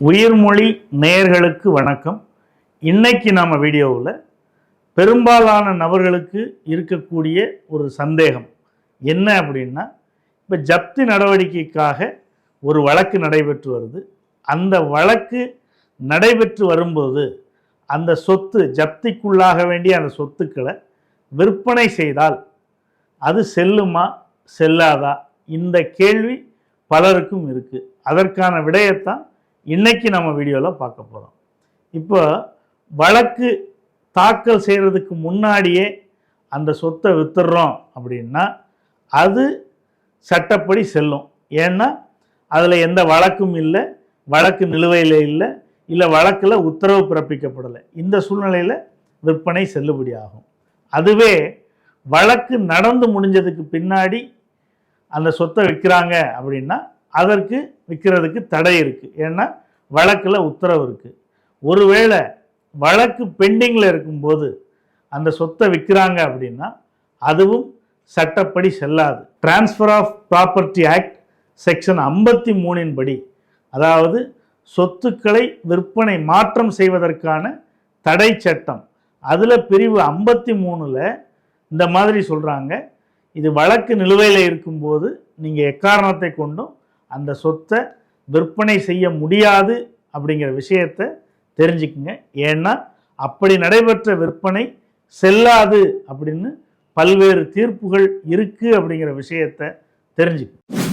உயிர்மொழி நேயர்களுக்கு வணக்கம். இன்னைக்கு நம்ம வீடியோவில் பெரும்பாலான நபர்களுக்கு இருக்கக்கூடிய ஒரு சந்தேகம் என்ன அப்படின்னா, இப்போ ஜப்தி நடவடிக்கைக்காக ஒரு வழக்கு நடைபெற்று வருது. அந்த வழக்கு நடைபெற்று வரும்போது அந்த சொத்து ஜப்திக்குள்ளாக வேண்டிய அந்த சொத்துக்களை விற்பனை செய்தால் அது செல்லுமா செல்லாதா, இந்த கேள்வி பலருக்கும் இருக்குது. அதற்கான விடயத்தான் இன்னைக்கு நம்ம வீடியோவில் பார்க்க போகிறோம். இப்போ வழக்கு தாக்கல் செய்கிறதுக்கு முன்னாடியே அந்த சொத்தை வித்துடுறோம் அப்படின்னா அது சட்டப்படி செல்லும். ஏன்னா அதில் எந்த வழக்கும் இல்லை, வழக்கு நிலுவையில் இல்லை வழக்கில் உத்தரவு பிறப்பிக்கப்படலை. இந்த சூழ்நிலையில் விற்பனை செல்லுபடி ஆகும். அதுவே வழக்கு நடந்து முடிஞ்சதுக்கு பின்னாடி அந்த சொத்தை விற்கிறாங்க அப்படின்னா அதற்கு விற்கிறதுக்கு தடை இருக்குது. ஏன்னா வழக்கில் உத்தரவு இருக்குது. ஒருவேளை வழக்கு பெண்டிங்கில் இருக்கும்போது அந்த சொத்தை விற்கிறாங்க அப்படின்னா அதுவும் சட்டப்படி செல்லாது. Transfer of property act section 53 படி, அதாவது சொத்துக்களை விற்பனை மாற்றம் செய்வதற்கான தடை சட்டம், அதில் பிரிவு 53 இந்த மாதிரி சொல்கிறாங்க. இது வழக்கு நிலுவையில் இருக்கும்போது நீங்கள் எக்காரணத்தை கொண்டும் அந்த சொத்தை விற்பனை செய்ய முடியாது அப்படிங்கிற விஷயத்தை தெரிஞ்சுக்குங்க. ஏன்னா அப்படி நடைபெற்ற விற்பனை செல்லாது அப்படின்னு பல்வேறு தீர்ப்புகள் இருக்குது அப்படிங்கிற விஷயத்தை தெரிஞ்சுக்குங்க.